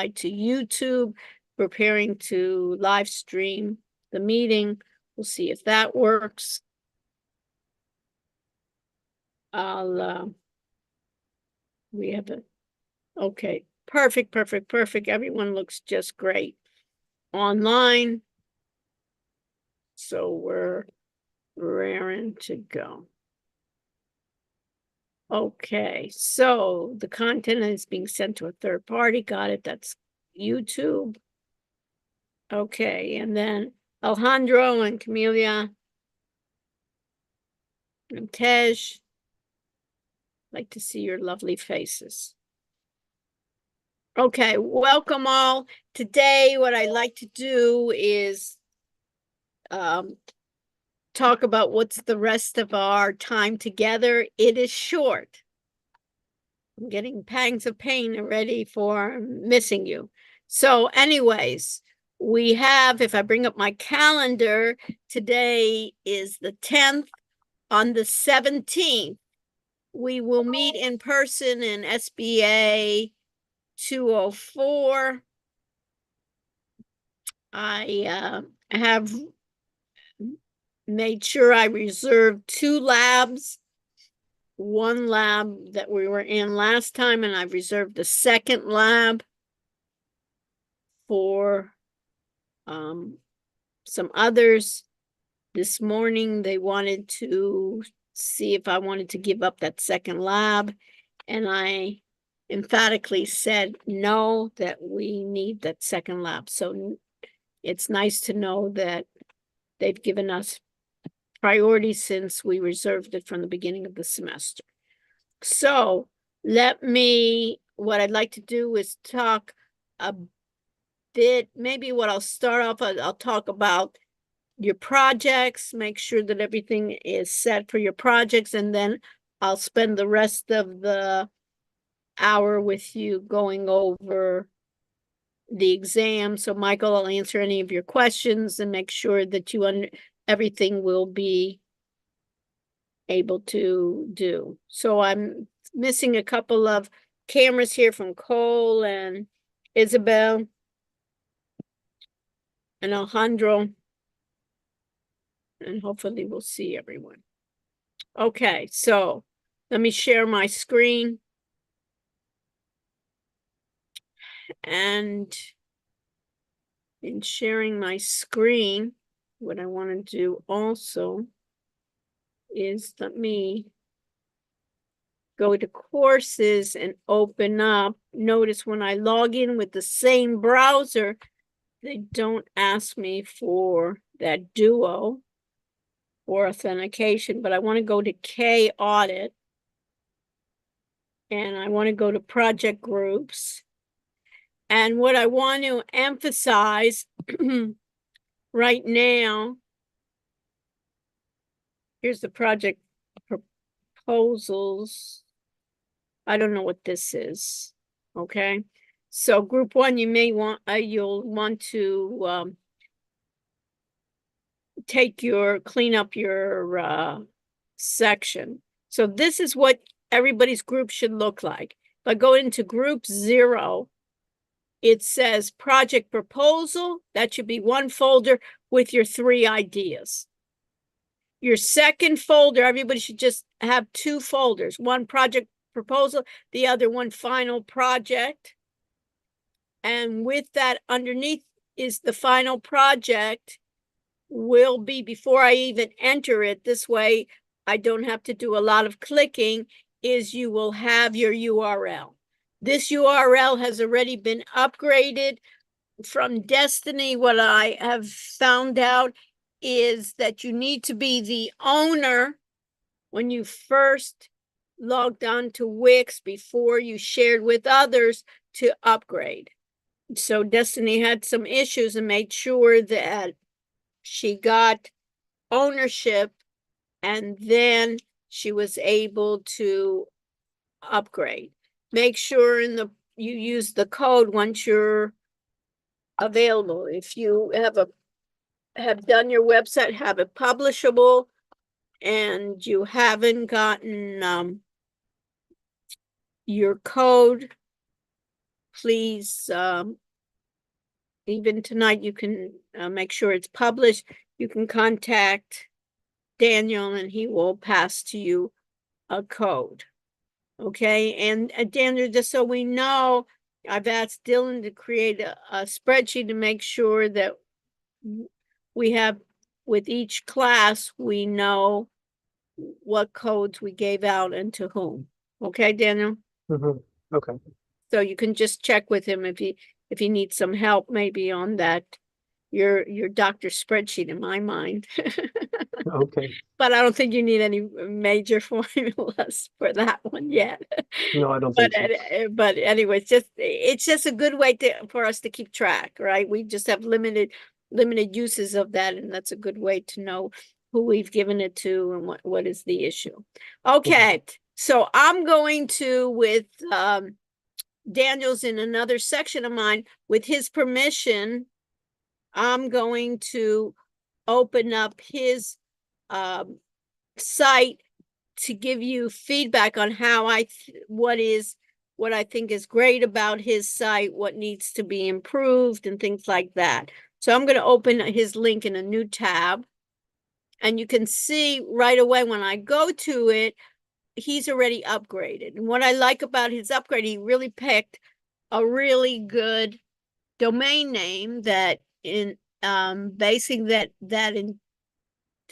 side to YouTube, preparing to live stream the meeting. We'll see if that works. We have okay, perfect. Everyone looks just great online. So we're raring to go. Okay, so the content is being sent to a third party. Got it. That's YouTube. Okay, and then Alejandro and Camelia and Tej. Like to see your lovely faces. Okay, welcome all. Today, what I'd like to do is talk about what's the rest of our time together. It is short. I'm getting pangs of pain already for missing you. So anyways, we have, if I bring up my calendar, today is the 10th. On the 17th, we will meet in person in SBA 204. I have made sure I reserved 2 labs. One lab that we were in last time, and I've reserved the second lab for some others. This morning, they wanted to see if I wanted to give up that second lab, and I emphatically said no, that we need that second lab. So it's nice to know that they've given us priority since we reserved it from the beginning of the semester. So what I'd like to do is talk a bit, maybe what I'll start off, I'll talk about your projects, make sure that everything is set for your projects, and then I'll spend the rest of the hour with you going over the exam. So Michael, I'll answer any of your questions and make sure that everything will be able to do. So I'm missing a couple of cameras here from Cole and Isabel and Alejandro, and hopefully we'll see everyone. Okay, so let me share my screen. And in sharing my screen, what I want to do also is let me go to courses and open up. Notice when I log in with the same browser, they don't ask me for that Duo or authentication, but I want to go to K Audit, and I want to go to project groups. And what I want to emphasize right now, here's the project proposals. I don't know what this is. Okay. So group 1, you may want, you'll want to clean up your section. So this is what everybody's group should look like. If I go into group 0, it says project proposal. That should be one folder with your 3 ideas. Your second folder, everybody should just have 2 folders, one project proposal, the other one final project. And with that underneath is the final project will be, before I even enter it, this way I don't have to do a lot of clicking, is you will have your URL. This URL has already been upgraded from Destiny. What I have found out is that you need to be the owner when you first logged on to Wix before you shared with others to upgrade. So Destiny had some issues and made sure that she got ownership, and then she was able to upgrade. Make sure you use the code once you're available. If you have done your website, have it publishable, and you haven't gotten your code, please, even tonight, you can make sure it's published. You can contact Daniel and he will pass to you a code. Okay, and Daniel, just so we know, I've asked Dylan to create a spreadsheet to make sure that we have, with each class, we know what codes we gave out and to whom. Okay, Daniel? Okay. So you can just check with him if he needs some help maybe on that, your doctor spreadsheet in my mind. Okay. But I don't think you need any major formulas for that one yet. No, I don't But think so. but anyway, it's just a good way for us to keep track, right? We just have limited uses of that, and that's a good way to know who we've given it to and what is the issue. Okay, so I'm going to, with Daniel's in another section of mine, with his permission, I'm going to open up his site to give you feedback on how what I think is great about his site, what needs to be improved and things like that. So I'm going to open his link in a new tab, and you can see right away when I go to it, he's already upgraded. And what I like about his upgrade, he really picked a really good domain name that in basing that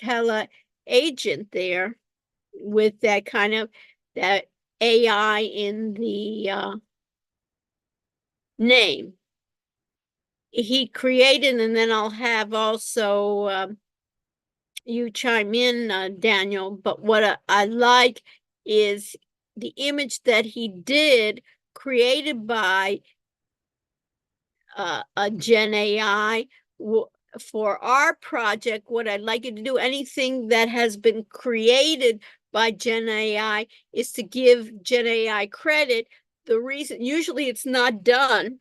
IntelliAgent there, with that kind of that AI in the name. He created, and then I'll have also you chime in, Daniel, but what I like is the image that he did, created by a Gen AI. For our project, what I'd like you to do, anything that has been created by Gen AI, is to give Gen AI credit. The reason, usually it's not done,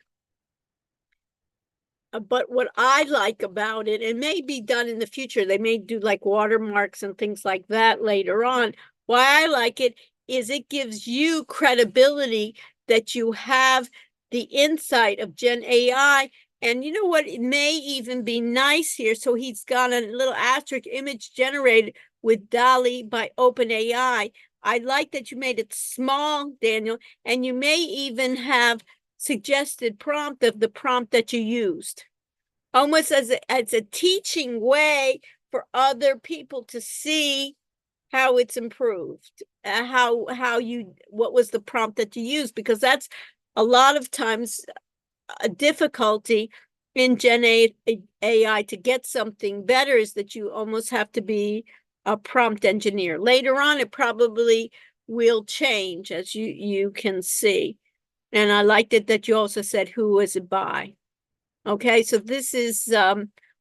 but what I like about it, and may be done in the future, they may do like watermarks and things like that later on. Why I like it is it gives you credibility that you have the insight of Gen AI. And you know what? It may even be nice here. So he's got a little asterisk, image generated with DALL-E by OpenAI. I like that you made it small, Daniel, and you may even have suggested prompt of the prompt that you used, almost as a teaching way for other people to see how it's improved, what was the prompt that you used, because that's a lot of times a difficulty in Gen AI to get something better, is that you almost have to be a prompt engineer. Later on, it probably will change, as you can see. And I liked it that you also said, who is it by? Okay, so this is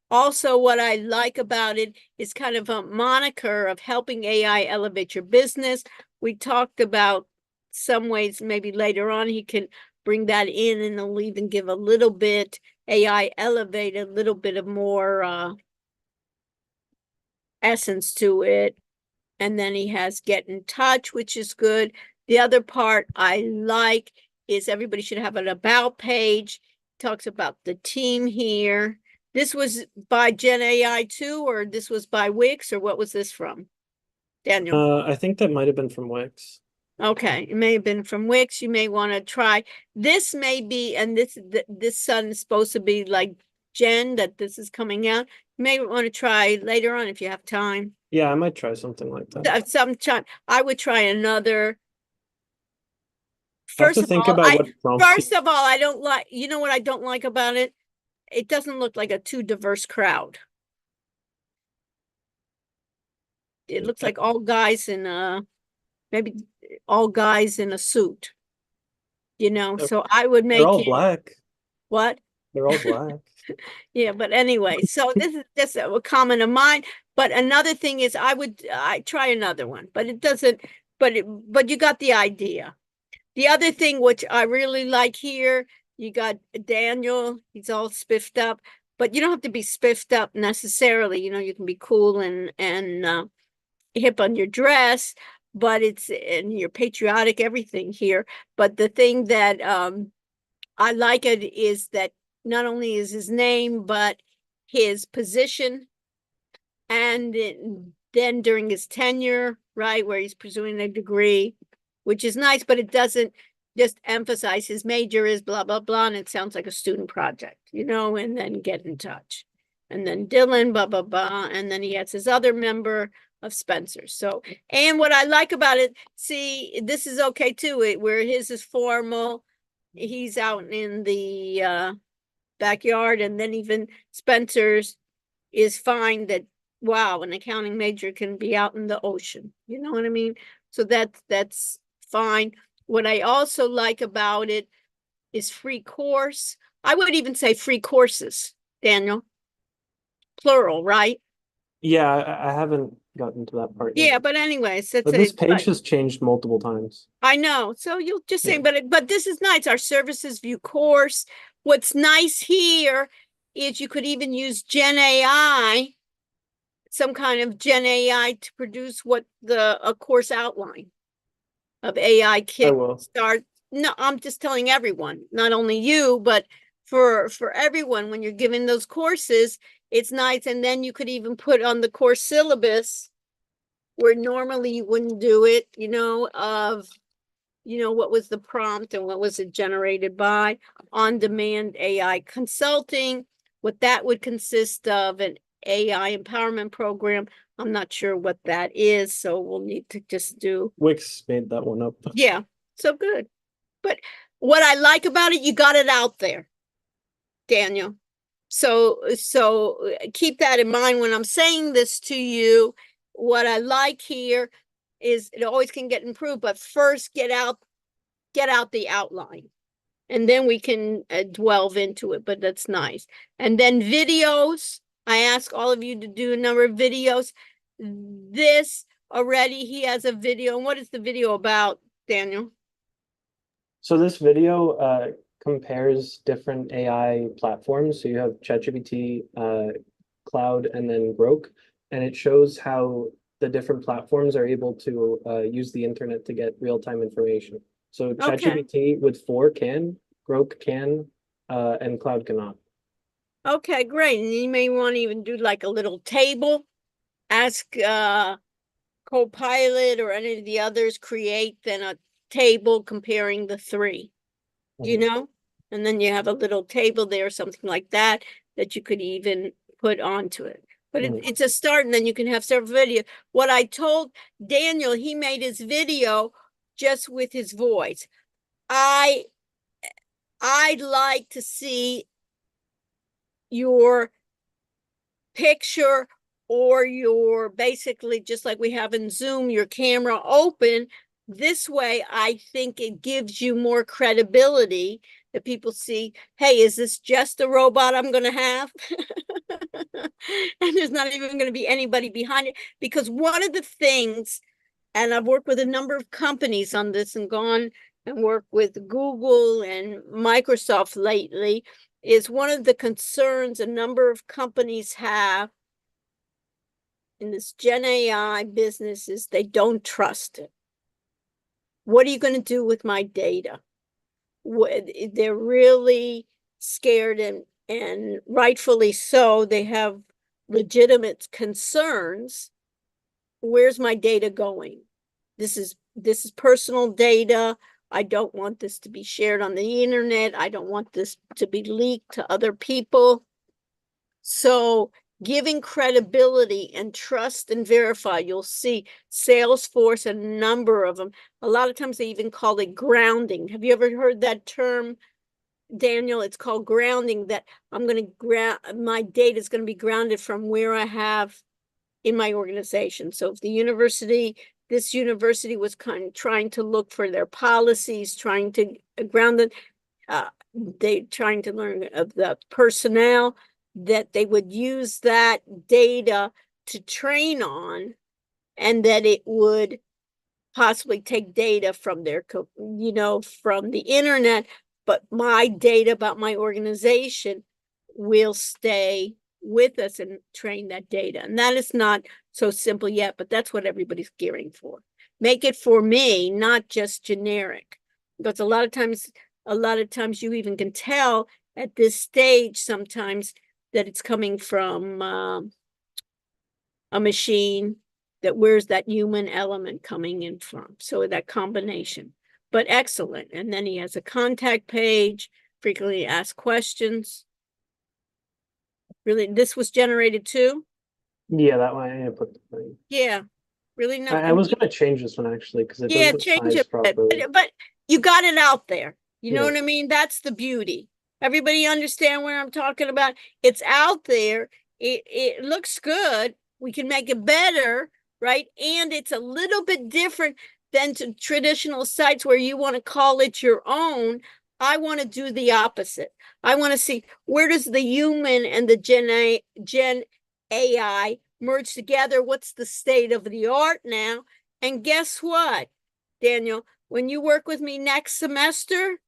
also what I like about it, is kind of a moniker of helping AI elevate your business. We talked about some ways, maybe later on he can bring that in, and they'll even give a little bit, AI elevate a little bit of more essence to it. And then he has get in touch, which is good. The other part I like is everybody should have an about page. Talks about the team here. This was by Gen AI too, or this was by Wix, or what was this from, Daniel? I think that might have been from Wix. Okay, it may have been from Wix. You may want to try. This may be, and this sun is supposed to be like Jen, that this is coming out. You may want to try later on if you have time. Yeah, I might try something like that. Sometime I would try another. I have to First of think all, about what prompt. I don't like, you know what I don't like about it? It doesn't look like a too diverse crowd. It looks like all guys in maybe all guys in a suit, so I would They're make all it black. what? They're all black. Yeah, but anyway, so this is just a comment of mine. But another thing is I try another one, but it doesn't, but you got the idea. The other thing which I really like here, you got Daniel, he's all spiffed up, but you don't have to be spiffed up necessarily. You can be cool and hip on your dress, but and you're patriotic, everything here. But the thing that I like it is that not only is his name, but his position, and then during his tenure, right, where he's pursuing a degree, which is nice, but it doesn't just emphasize his major is blah, blah, blah, and it sounds like a student project, and then get in touch. And then Dylan, blah, blah, blah, and then he has his other member of Spencer. So, and what I like about it, see, this is okay too, where his is formal, he's out in the backyard, and then even Spencer's is fine that, wow, an accounting major can be out in the ocean. You know what I mean? So that's fine. What I also like about it is free course. I would even say free courses, Daniel. Plural, right? Yeah, I haven't gotten to that part Yeah, yet. but anyways, that's But this it. page has changed multiple times. I know. So you'll just say, Yeah. but this is nice. Our services view course. What's nice here is you could even use Gen AI, some kind of Gen AI, to produce a course outline of AI I kick will. start. No, I'm just telling everyone, not only you, but for everyone, when you're giving those courses, it's nice. And then you could even put on the course syllabus where normally you wouldn't do it, of what was the prompt and what was it generated by, on-demand AI consulting, what that would consist of, an AI empowerment program. I'm not sure what that is, so we'll need to just do. Wix made that one up. Yeah, so good. But what I like about it, you got it out there, Daniel. So keep that in mind when I'm saying this to you. What I like here is it always can get improved, but first get out the outline, and then we can delve into it. But that's nice. And then videos, I ask all of you to do a number of videos. This already, he has a video. And what is the video about, Daniel? So this video compares different AI platforms. So you have ChatGPT, Cloud, and then Grok, and it shows how the different platforms are able to use the internet to get real-time information. So Okay. ChatGPT with 4 can, Grok can, and Cloud cannot. Okay, great. And you may want to even do like a little table. Ask Copilot or any of the others, create then a table comparing the three, and then you have a little table there, something like that you could even put onto it. But it's a start, and then you can have several videos. What I told Daniel, he made his video just with his voice. I'd like to see your picture, or your, basically just like we have in Zoom, your camera open. This way, I think it gives you more credibility that people see, hey, is this just a robot I'm going to have? And there's not even going to be anybody behind it. Because one of the things, and I've worked with a number of companies on this and gone and worked with Google and Microsoft lately, is one of the concerns a number of companies have in this Gen AI business is they don't trust it. What are you going to do with my data? They're really scared, and rightfully so. They have legitimate concerns. Where's my data going? This is personal data. I don't want this to be shared on the internet. I don't want this to be leaked to other people. So giving credibility and trust and verify, you'll see Salesforce, a number of them. A lot of times they even call it grounding. Have you ever heard that term, Daniel? It's called grounding, that I'm going to ground, my data is going to be grounded from where I have in my organization. So if this university was kind of trying to look for their policies, trying to ground them, they trying to learn of the personnel, that they would use that data to train on, and that it would possibly take data from from the internet, but my data about my organization will stay with us and train that data. And that is not so simple yet, but that's what everybody's gearing for. Make it for me, not just generic. Because a lot of times a lot of times you even can tell at this stage sometimes that it's coming from a machine, that where's that human element coming in from. So that combination, but excellent. And then he has a contact page, frequently asked questions. Really, this was generated too? Yeah, that one I put the thing. Yeah, really not. I was gonna change this one actually because it Yeah, doesn't change size it, properly. but you got it out there. You know Yeah. what I mean? That's the beauty. Everybody understand what I'm talking about? It's out there. It looks good. We can make it better, right? And it's a little bit different than to traditional sites where you want to call it your own. I want to do the opposite. I want to see, where does the human and the Gen AI merge together? What's the state of the art now? And guess what, Daniel? When you work with me next semester,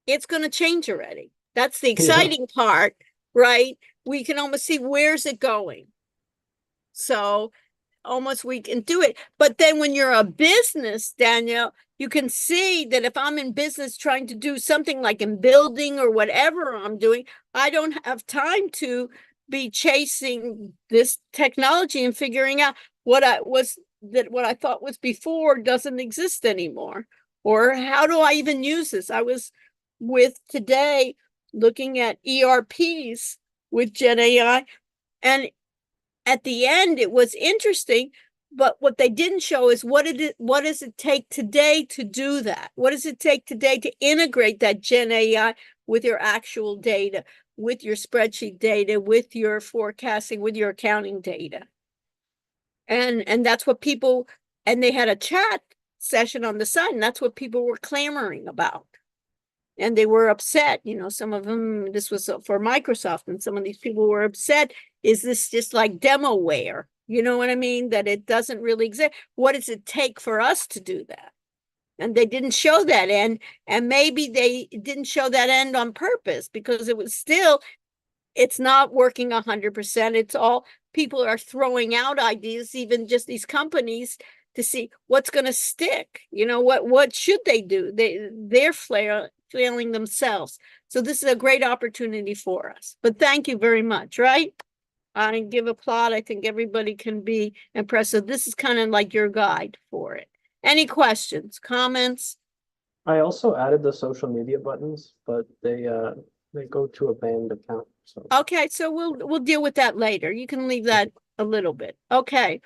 it's going to change already. That's the Yeah. exciting part, right? We can almost see, where's it going. So almost we can do it. But then when you're a business, Daniel, you can see that if I'm in business trying to do something like in building or whatever I'm doing, I don't have time to be chasing this technology and figuring out what I thought was before doesn't exist anymore. Or how do I even use this? I was with today looking at ERPs with Gen AI, and at the end it was interesting, but what they didn't show is what does it take today to do that? What does it take today to integrate that Gen AI with your actual data, with your spreadsheet data, with your forecasting, with your accounting data? And that's what people, and they had a chat session on the side, and that's what people were clamoring about. And they were upset, some of them, this was for Microsoft, and some of these people were upset. Is this just like demoware? You know what I mean? That it doesn't really exist. What does it take for us to do that? And they didn't show that end. And maybe they didn't show that end on purpose, because it was still, it's not working 100%. It's all, people are throwing out ideas, even just these companies, to see what's going to stick. What should they do? They're flailing themselves. So this is a great opportunity for us. But thank you very much, right? I give a plot. I think everybody can be impressed. So this is kind of like your guide for it. Any questions, comments? I also added the social media buttons, but they go to a banned account. So Okay, so we'll deal with that later. You can leave that a little bit. Okay.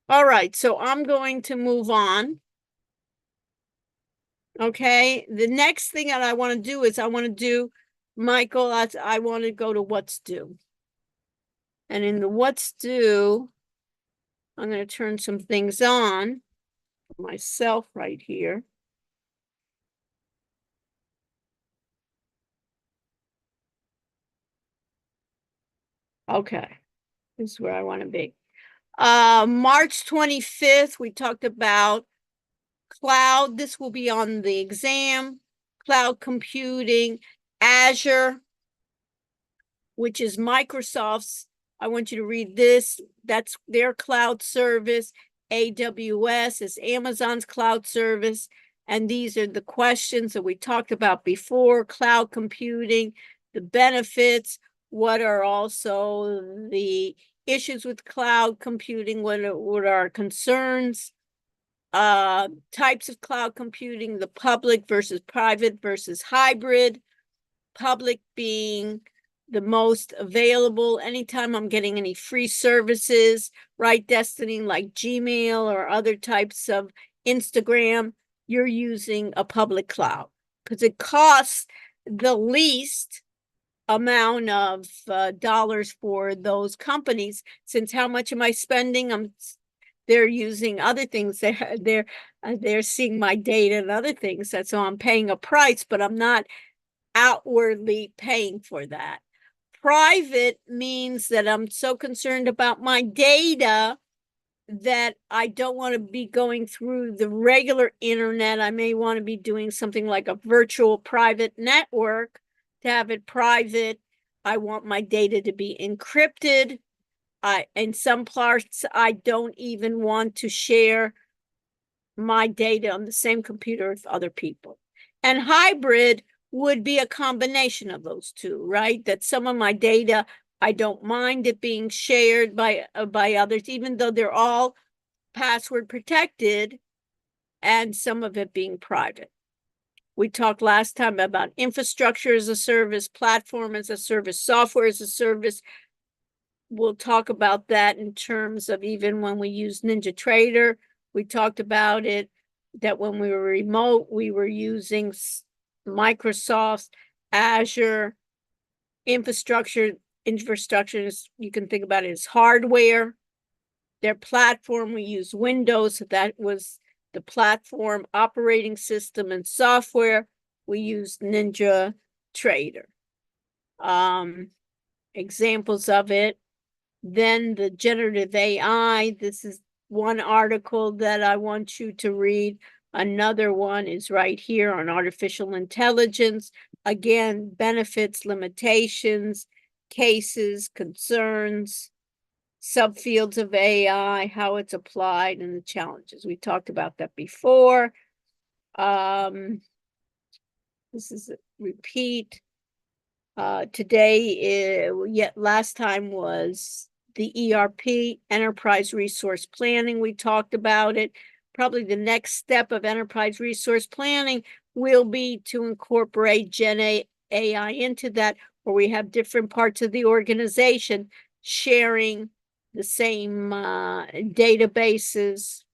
All right, so I'm going to move on. Okay, the next thing that I want to do is Michael, I want to go to what's due. And in the what's due, I'm going to turn some things on for myself right here. Okay, this is where I want to be. March 25th, we talked about cloud. This will be on the exam. Cloud computing, Azure, which is Microsoft's. I want you to read this. That's their cloud service. AWS is Amazon's cloud service. And these are the questions that we talked about before: cloud computing, the benefits, what are also the issues with cloud computing, what are our concerns, types of cloud computing, the public versus private versus hybrid, public being the most available. Anytime I'm getting any free services, right, Destiny, like Gmail or other types of Instagram, you're using a public cloud because it costs the least amount of dollars for those companies. Since how much am I spending? They're using other things. They're seeing my data and other things. So I'm paying a price, but I'm not outwardly paying for that. Private means that I'm so concerned about my data that I don't want to be going through the regular internet. I may want to be doing something like a virtual private network to have it private. I want my data to be encrypted. In some parts, I don't even want to share my data on the same computer with other people. And hybrid would be a combination of those two, right? That some of my data, I don't mind it being shared by others, even though they're all password protected, and some of it being private. We talked last time about infrastructure as a service, platform as a service, software as a service. We'll talk about that in terms of even when we use NinjaTrader. We talked about it that when we were remote, we were using Microsoft's Azure infrastructure. Infrastructure is, you can think about it as hardware. Their platform, we use Windows. So that was the platform operating system, and software, we use NinjaTrader. Examples of it. Then the generative AI, this is one article that I want you to read. Another one is right here on artificial intelligence. Again, benefits, limitations, cases, concerns, subfields of AI, how it's applied, and the challenges. We talked about that before. This is a repeat. Today, yet last time was the ERP, Enterprise Resource Planning. We talked about it. Probably the next step of Enterprise Resource Planning will be to incorporate Gen AI into that, where we have different parts of the organization sharing the same databases.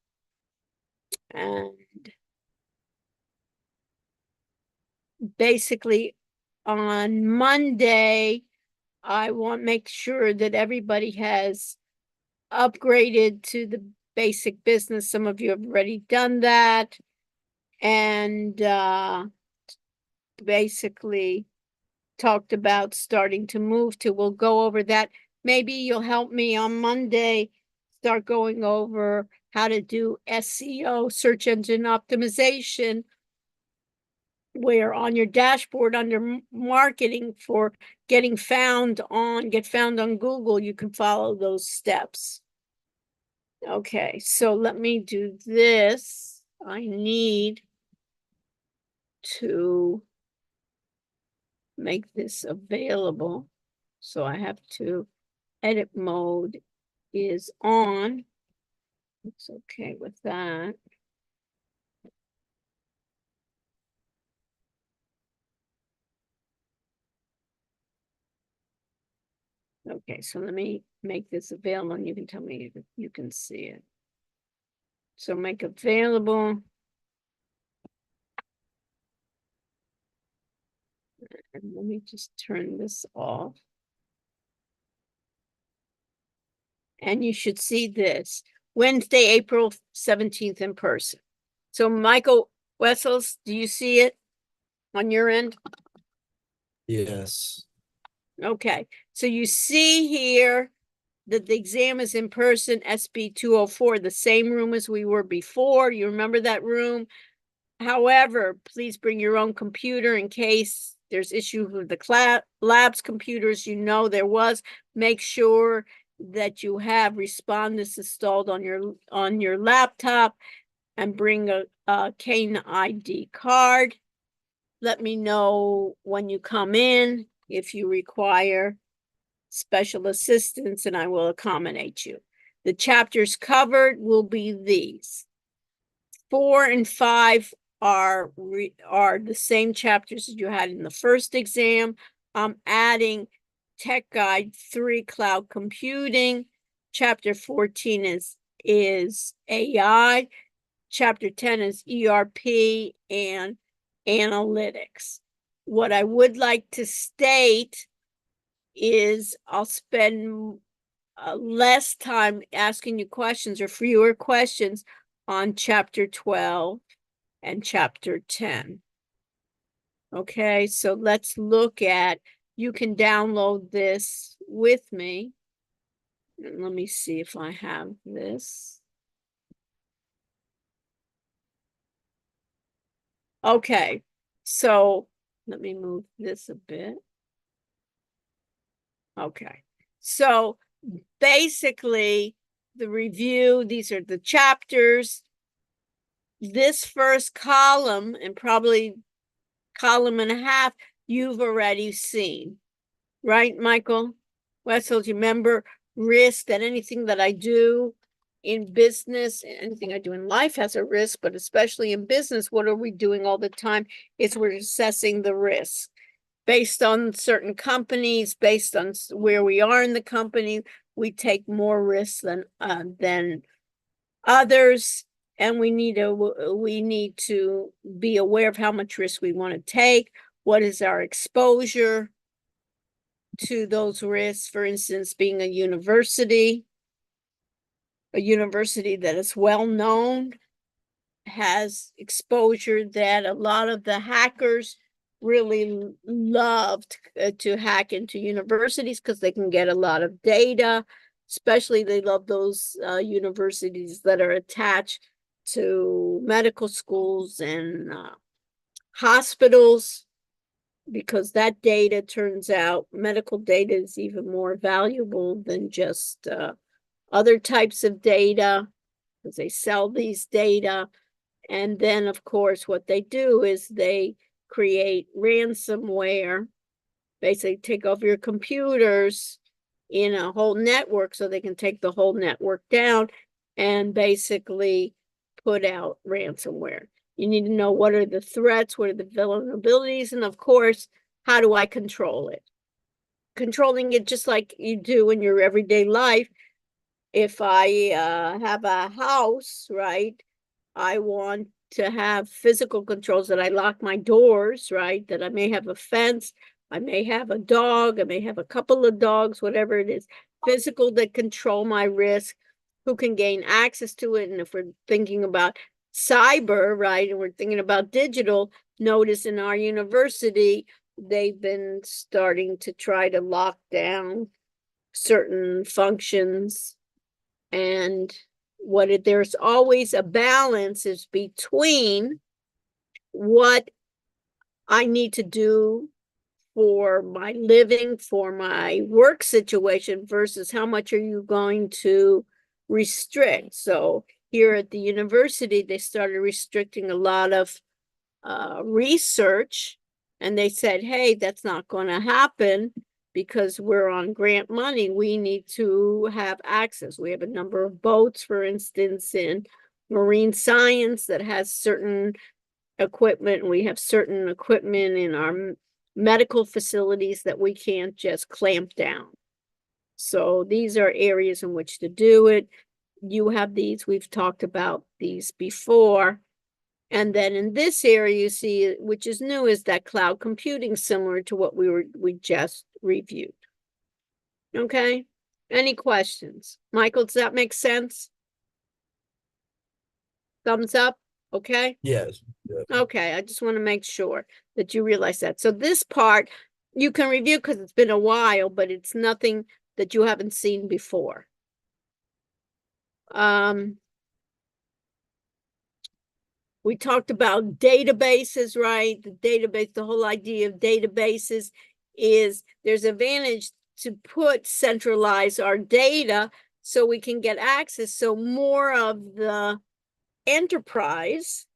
And basically on Monday, I want to make sure that everybody has upgraded to the basic business. Some of you have already done that. And basically talked about starting to move to. We'll go over that. Maybe you'll help me on Monday start going over how to do SEO, search engine optimization, where on your dashboard under marketing for get found on Google, you can follow those steps. Okay, so let me do this. I need to make this available. So I have to, edit mode is on. It's okay with that. Okay, so let me make this available and you can tell me if you can see it. So make available. And let me just turn this off. And you should see this Wednesday, April 17th in person. So Michael Wessels, do you see it on your end? Yes. Okay, so you see here that the exam is in person, SB 204, the same room as we were before. You remember that room? However, please bring your own computer in case there's issues with the lab's computers. You know there was. Make sure that you have Respondus installed on your laptop, and bring a Kane ID card. Let me know when you come in if you require special assistance, and I will accommodate you. The chapters covered will be these. 4 and 5 are the same chapters that you had in the first exam. I'm adding Tech Guide 3 Cloud Computing. Chapter 14 is AI. Chapter 10 is ERP and analytics. What I would like to state is I'll spend less time asking you questions, or fewer questions, on chapter 12 and chapter 10. Okay, so let's look at, you can download this with me. And let me see if I have this. Okay, so let me move this a bit. Okay, so basically the review, these are the chapters. This first column, and probably column and a half, you've already seen. Right, Michael? Wessels, you remember risk, that anything that I do in business, anything I do in life has a risk, but especially in business, what are we doing all the time? Is we're assessing the risk based on certain companies, based on where we are in the company. We take more risks than others, and we need to be aware of how much risk we want to take. What is our exposure to those risks? For instance, being a university that is well known, has exposure that a lot of the hackers really loved to hack into universities because they can get a lot of data. Especially they love those universities that are attached to medical schools and hospitals, because that data, turns out medical data is even more valuable than just other types of data, because they sell these data. And then, of course, what they do is they create ransomware, basically take over your computers in a whole network so they can take the whole network down and basically put out ransomware. You need to know what are the threats, what are the vulnerabilities, and of course, how do I control it? Controlling it just like you do in your everyday life. If I have a house, right, I want to have physical controls, that I lock my doors, right, that I may have a fence, I may have a dog, I may have a couple of dogs, whatever it is, physical, that control my risk, who can gain access to it. And if we're thinking about cyber, right, and we're thinking about digital, notice in our university, they've been starting to try to lock down certain functions. And there's always a balance is between what I need to do for my living, for my work situation, versus how much are you going to restrict. So here at the university, they started restricting a lot of research, and they said, hey, that's not going to happen because we're on grant money. We need to have access. We have a number of boats, for instance, in marine science that has certain equipment. We have certain equipment in our medical facilities that we can't just clamp down. So these are areas in which to do it. You have these, we've talked about these before. And then in this area, you see, which is new, is that cloud computing, similar to what we just reviewed. Okay, any questions? Michael, does that make sense? Thumbs up, okay? Yes. Okay, I just want to make sure that you realize that. So this part, you can review because it's been a while, but it's nothing that you haven't seen before. We talked about databases, right? The whole idea of databases is there's advantage to centralize our data so we can get access. So more of the enterprise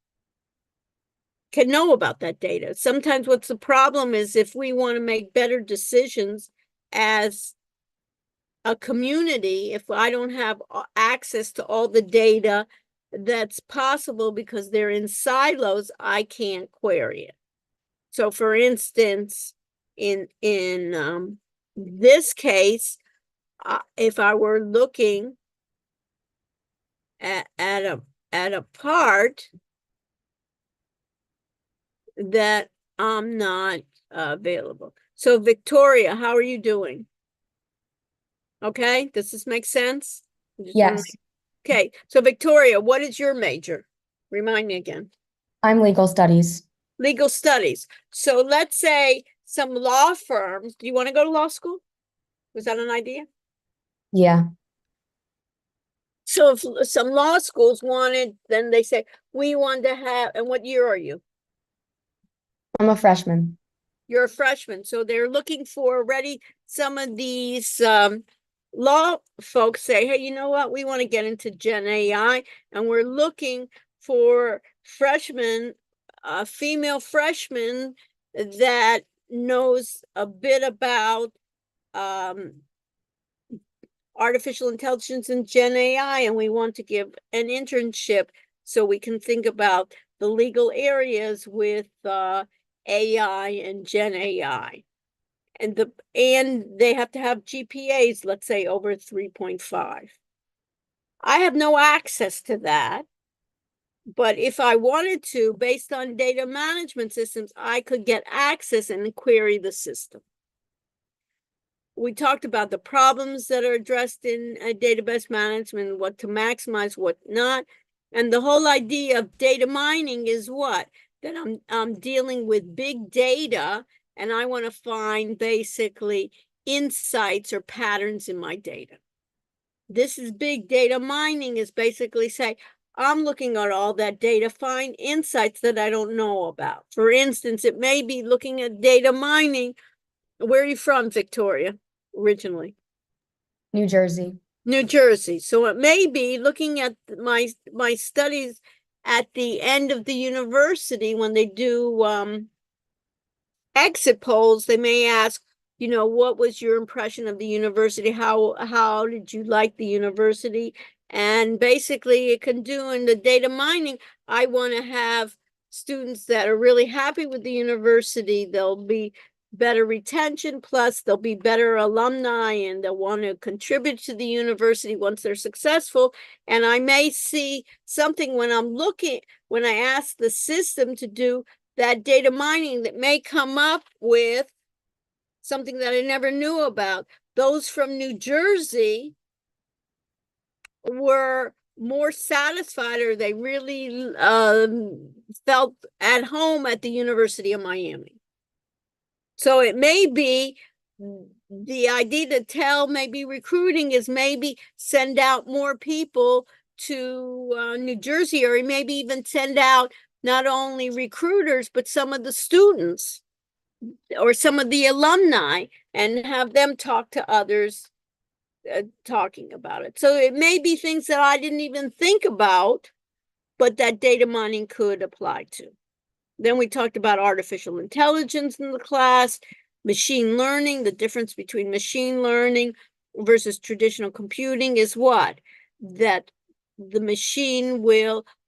can know about that data. Sometimes what's the problem is if we want to make better decisions as a community, if I don't have access to all the data that's possible because they're in silos, I can't query it. So for instance, in this case, if I were looking at a part that I'm not available. So Victoria, how are you doing? Okay, does this make sense? Yes, Okay, so Victoria, what is your major? Remind me again. I'm legal studies. Legal studies. So let's say some law firms, do you want to go to law school? Was that an idea? Yeah, So if some law schools wanted, then they say, we want to have, and what year are you? I'm a freshman. You're a freshman. So they're looking for already some of these law folks say, hey, you know what? We want to get into Gen AI, and we're looking for freshmen a female freshman that knows a bit about artificial intelligence and Gen AI, and we want to give an internship so we can think about the legal areas with AI and Gen AI. And they have to have GPAs, let's say over 3.5. I have no access to that. But if I wanted to, based on data management systems, I could get access and query the system. We talked about the problems that are addressed in database management, what to maximize, what not. And the whole idea of data mining is what? That I'm dealing with big data, and I want to find basically insights or patterns in my data. This is big data mining, is basically say, I'm looking at all that data, find insights that I don't know about. For instance, it may be looking at data mining. Where are you from, Victoria, originally? New Jersey. New Jersey. So it may be looking at my studies at the end of the university when they do exit polls. They may ask, what was your impression of the university? How did you like the university? And basically it can do in the data mining, I want to have students that are really happy with the university. There'll be better retention, plus there'll be better alumni, and they'll want to contribute to the university once they're successful. And I may see something when I ask the system to do that data mining that may come up with something that I never knew about. Those from New Jersey were more satisfied, or they really felt at home at the University of Miami. So it may be the idea to tell maybe recruiting is maybe send out more people to New Jersey, or maybe even send out not only recruiters, but some of the students or some of the alumni, and have them talk to others talking about it. So it may be things that I didn't even think about, but that data mining could apply to. Then we talked about artificial intelligence in the class, machine learning. The difference between machine learning versus traditional computing is what? That the machine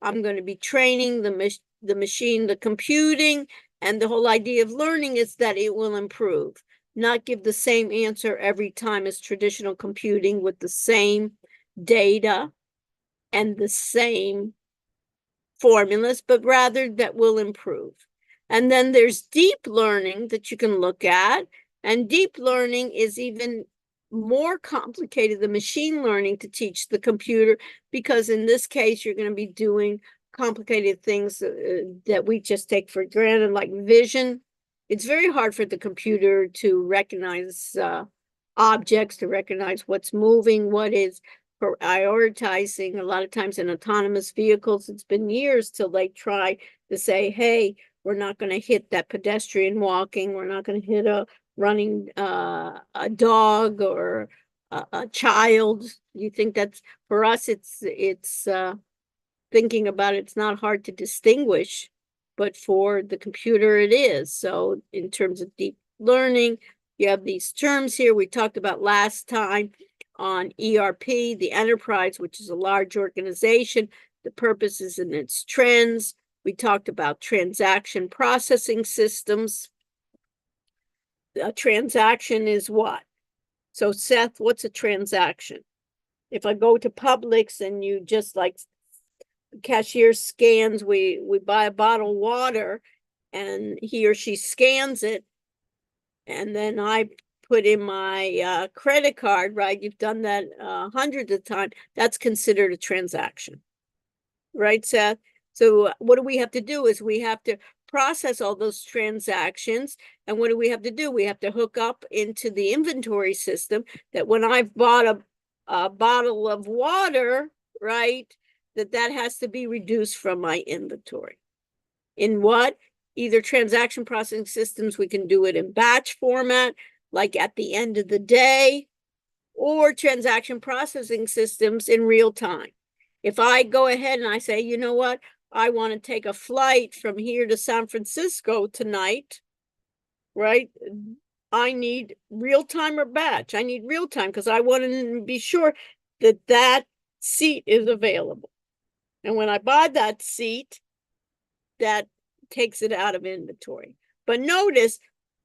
I'm going to be training the machine, the computing, and the whole idea of learning is that it will improve, not give the same answer every time as traditional computing with the same data and the same formulas, but rather that will improve. And then there's deep learning that you can look at, and deep learning is even more complicated than machine learning to teach the computer, because in this case you're going to be doing complicated things that we just take for granted, like vision. It's very hard for the computer to recognize objects, to recognize what's moving, what is prioritizing. A lot of times in autonomous vehicles, it's been years till they try to say, hey, we're not going to hit that pedestrian walking, we're not going to hit a running a dog or a child. You think that's, for us, it's thinking about it, it's not hard to distinguish, but for the computer it is. So in terms of deep learning, you have these terms here we talked about last time on ERP, the enterprise, which is a large organization, the purposes and its trends. We talked about transaction processing systems. A transaction is what? So Seth, what's a transaction? If I go to Publix and you just like cashier scans, we buy a bottle of water and he or she scans it, and then I put in my credit card, right? You've done that hundreds of times. That's considered a transaction, right, Seth? So what do we have to do is we have to process all those transactions. And what do we have to do? We have to hook up into the inventory system that when I've bought a bottle of water, right, that has to be reduced from my inventory. In what? Either transaction processing systems, we can do it in batch format, like at the end of the day, or transaction processing systems in real time. If I go ahead and I say, you know what, I want to take a flight from here to San Francisco tonight, right? I need real time or batch. I need real time because I want to be sure that that seat is available. And when I buy that seat, that takes it out of inventory. But notice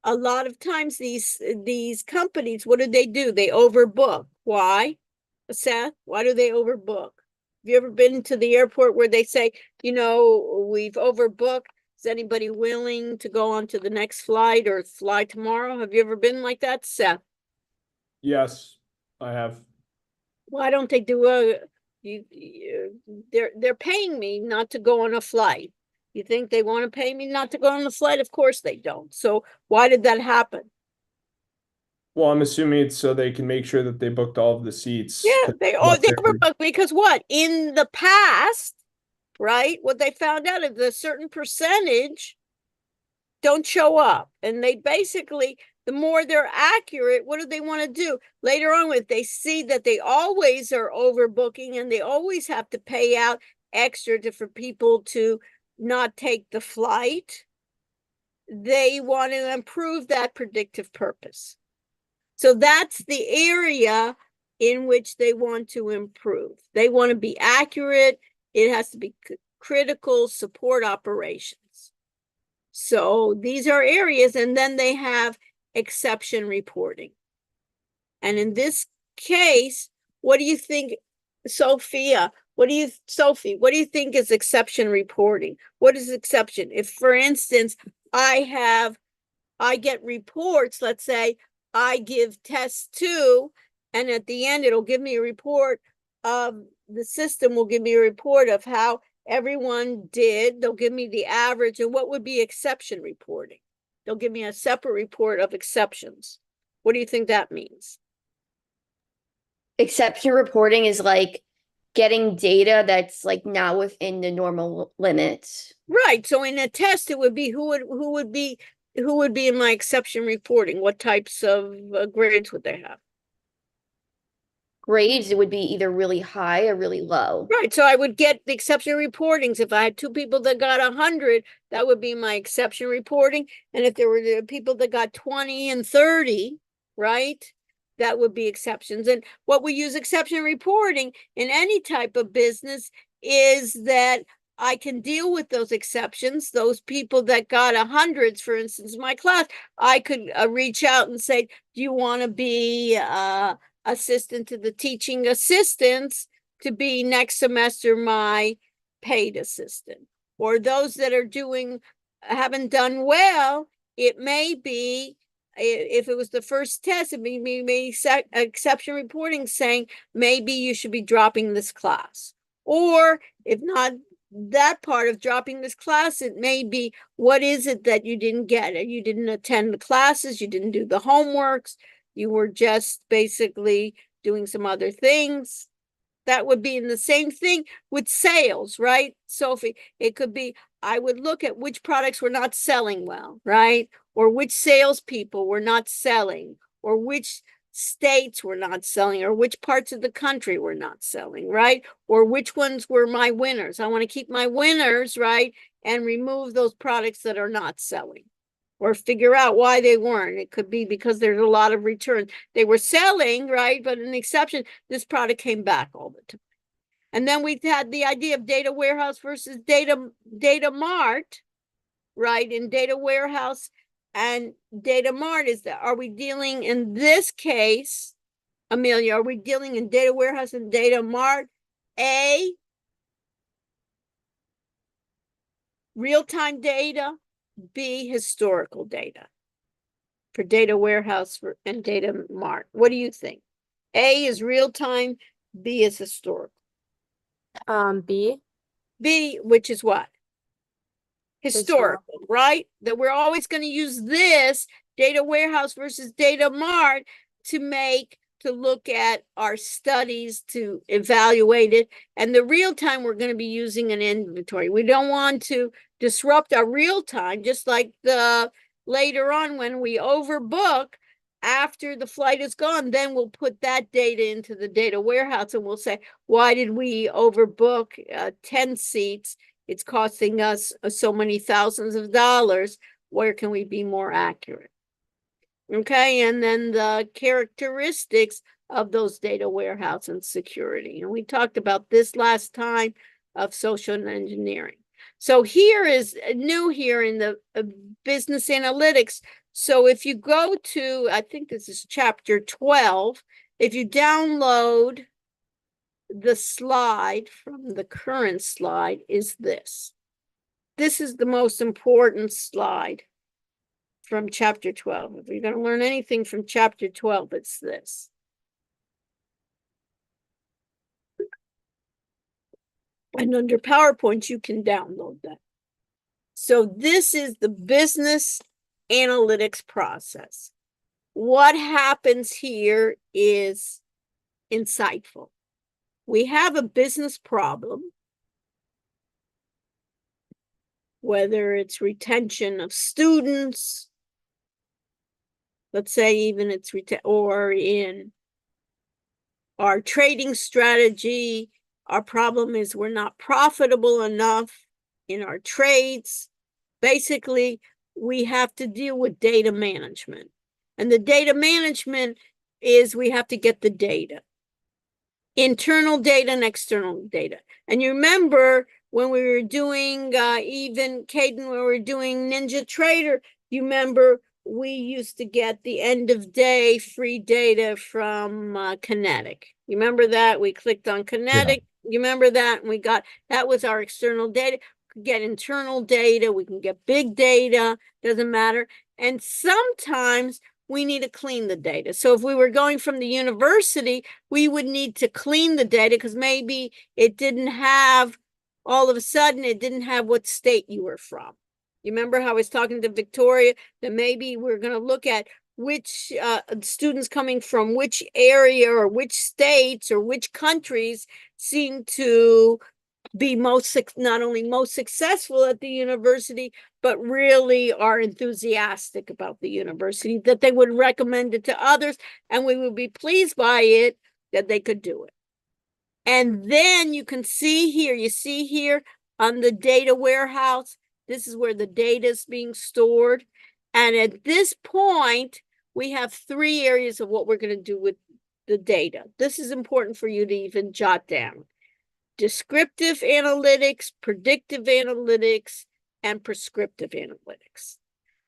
a lot of times these companies, what do? They overbook. Why? Seth, why do they overbook? Have you ever been to the airport where they say, we've overbooked? Is anybody willing to go on to the next flight or fly tomorrow? Have you ever been like that, Seth? Yes, I have. Why don't they do they're paying me not to go on a flight. You think they want to pay me not to go on the flight? Of course they don't. So why did that happen? Well, I'm assuming it's so they can make sure that they booked all of the seats. Yeah, they overbooked because what? In the past, right? What they found out is a certain percentage don't show up. And they basically, the more they're accurate, what do they want to do? Later on, if they see that they always are overbooking and they always have to pay out extra for people to not take the flight, they want to improve that predictive purpose. So that's the area in which they want to improve. They want to be accurate. It has to be critical support operations. So these are areas, and then they have exception reporting. And in this case, what do you think, Sophie, what do you think is exception reporting? What is exception? If, for instance, I get reports, let's say I give test 2, and at the end it'll give me a report of the system will give me a report of how everyone did. They'll give me the average, and what would be exception reporting? They'll give me a separate report of exceptions. What do you think that means? Exception reporting is like getting data that's like not within the normal limits. Right. So in a test, it would be who would be in my exception reporting? What types of grades would they have? Grades, it would be either really high or really low. Right. So I would get the exception reportings. If I had 2 people that got 100, that would be my exception reporting. And if there were the people that got 20 and 30, right, that would be exceptions. And what we use exception reporting in any type of business is that I can deal with those exceptions. Those people that got 100s, for instance, my class, I could reach out and say, do you want to be assistant to the teaching assistants to be next semester my paid assistant? Or those that are haven't done well, it may be, if it was the first test, it may be exception reporting saying maybe you should be dropping this class. Or if not that part of dropping this class, it may be, what is it that you didn't get? You didn't attend the classes, you didn't do the homeworks, you were just basically doing some other things. That would be in the same thing with sales, right, Sophie? It could be, I would look at which products were not selling well, right? Or which salespeople were not selling, or which states were not selling, or which parts of the country were not selling, right? Or which ones were my winners. I want to keep my winners, right? And remove those products that are not selling, or figure out why they weren't. It could be because there's a lot of returns. They were selling, right? But an exception, this product came back all the time. And then we've had the idea of data warehouse versus data mart, right? In data warehouse and data mart, are we dealing in this case, Amelia, are we dealing in data warehouse and data mart? A, real-time data. B, historical data for data warehouse and data mart. What do you think? A is real-time, B is historical. B. B, which is what? Historical, right? That we're always going to use this data warehouse versus data mart to look at our studies, to evaluate it. And the real time, we're going to be using an inventory. We don't want to disrupt our real time, just like later on when we overbook, after the flight is gone, then we'll put that data into the data warehouse and we'll say, why did we overbook 10 seats It's costing us so many thousands of dollars. Where can we be more accurate? Okay, and then the characteristics of those data warehouse and security. And we talked about this last time of social engineering. So here is new here in the business analytics. So if you go to, I think this is chapter 12, if you download the slide from the current slide is this. This is the most important slide from chapter 12. If you're going to learn anything from chapter 12, it's this. And under PowerPoint, you can download that. So this is the business analytics process. What happens here is insightful. We have a business problem, whether it's retention of students, let's say even it's or in our trading strategy, our problem is we're not profitable enough in our trades. Basically, we have to deal with data management. And the data management is we have to get the data. Internal data and external data. And you remember when we were doing, even Caden, when we were doing Ninja Trader, you remember we used to get the end of day free data from Kinetic. You remember that? We clicked on Kinetic. Yeah. You remember that? And we got, that was our external data. We could get internal data. We can get big data. Doesn't matter. And sometimes we need to clean the data. So if we were going from the university, we would need to clean the data because maybe it didn't have, all of a sudden, it didn't have what state you were from. You remember how I was talking to Victoria that maybe we're going to look at which students coming from which area or which states or which countries seem to be most, not only most successful at the university, but really are enthusiastic about the university, that they would recommend it to others, and we would be pleased by it, that they could do it. And then you can see here, you see here on the data warehouse, this is where the data is being stored. And at this point, we have 3 areas of what we're going to do with the data. This is important for you to even jot down. Descriptive analytics, predictive analytics, and prescriptive analytics.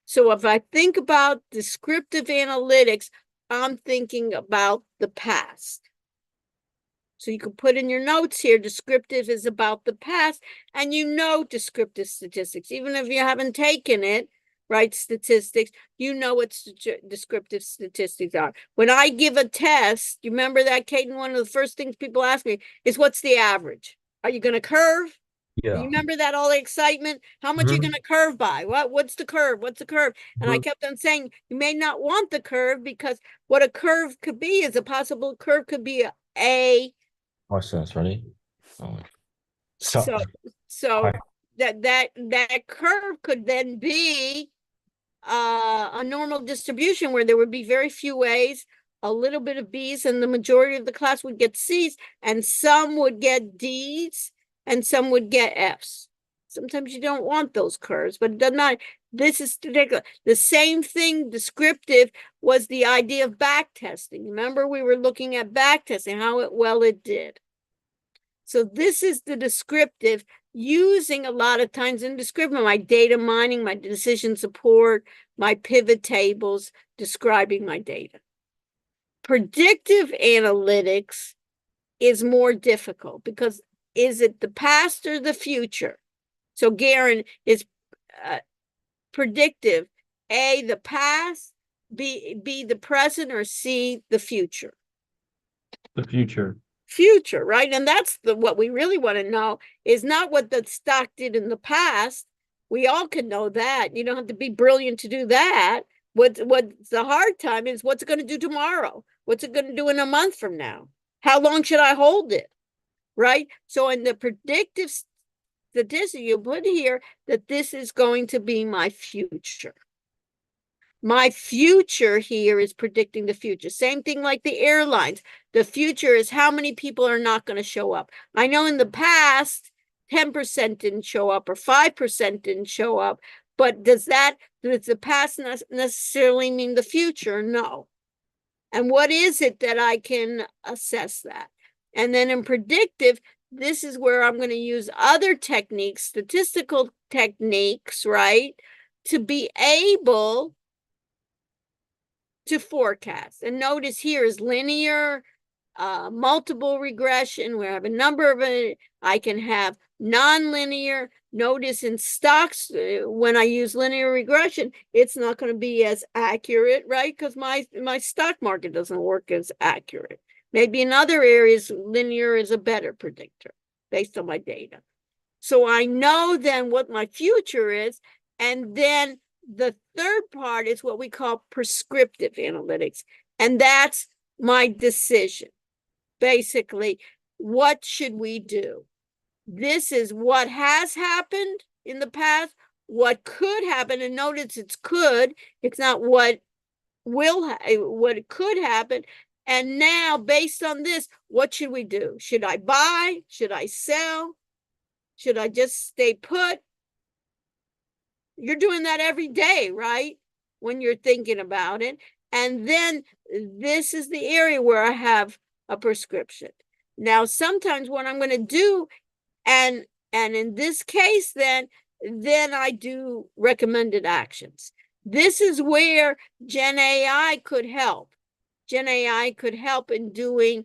So if I think about descriptive analytics, I'm thinking about the past. So you can put in your notes here, descriptive is about the past, and you know descriptive statistics. Even if you haven't taken it, right, statistics, you know what descriptive statistics are. When I give a test, you remember that, Caden? One of the first things people ask me is, what's the average? Are you going to curve? Yeah. You remember that, all the excitement? How much are you going to curve by? What's the curve? What's the curve? And I kept on saying, you may not want the curve, because what a curve could be is a possible curve could be a Watch this, ready? Oh. So that curve could then be a normal distribution where there would be very few A's, a little bit of B's, and the majority of the class would get C's, and some would get D's, and some would get F's. Sometimes you don't want those curves, but it doesn't matter. This is ridiculous. The same thing, descriptive, was the idea of back testing. Remember, we were looking at back testing, how well it did. So this is the descriptive, using a lot of times in descriptive, my data mining, my decision support, my pivot tables, describing my data. Predictive analytics is more difficult, because is it the past or the future? So Garen is predictive, A, the past, B, the present, or C, the future? The future. Future, right? And that's what we really want to know, is not what the stock did in the past. We all can know that. You don't have to be brilliant to do that. What's the hard time is, what's it going to do tomorrow? What's it going to do in a month from now? How long should I hold it? Right? So in the predictive statistic, you put here that this is going to be my future. My future here is predicting the future. Same thing like the airlines. The future is how many people are not going to show up. I know in the past, 10% didn't show up or 5% didn't show up. But does the past necessarily mean the future? No. And what is it that I can assess that? And then in predictive, this is where I'm going to use other techniques, statistical techniques, right, to be able to forecast. And notice here is linear, multiple regression. We have a number of it. I can have non-linear. Notice in stocks, when I use linear regression, it's not going to be as accurate, right? Because my stock market doesn't work as accurate. Maybe in other areas, linear is a better predictor based on my data. So I know then what my future is. And then the third part is what we call prescriptive analytics. And that's my decision. Basically, what should we do? This is what has happened in the past, what could happen, and notice it's could, it's not what what could happen. And now, based on this, what should we do? Should I buy? Should I sell? Should I just stay put? You're doing that every day, right? When you're thinking about it. And then this is the area where I have a prescription. Now, sometimes what I'm going to do, and in this case, then I do recommended actions. This is where Gen AI could help. Gen AI could help in doing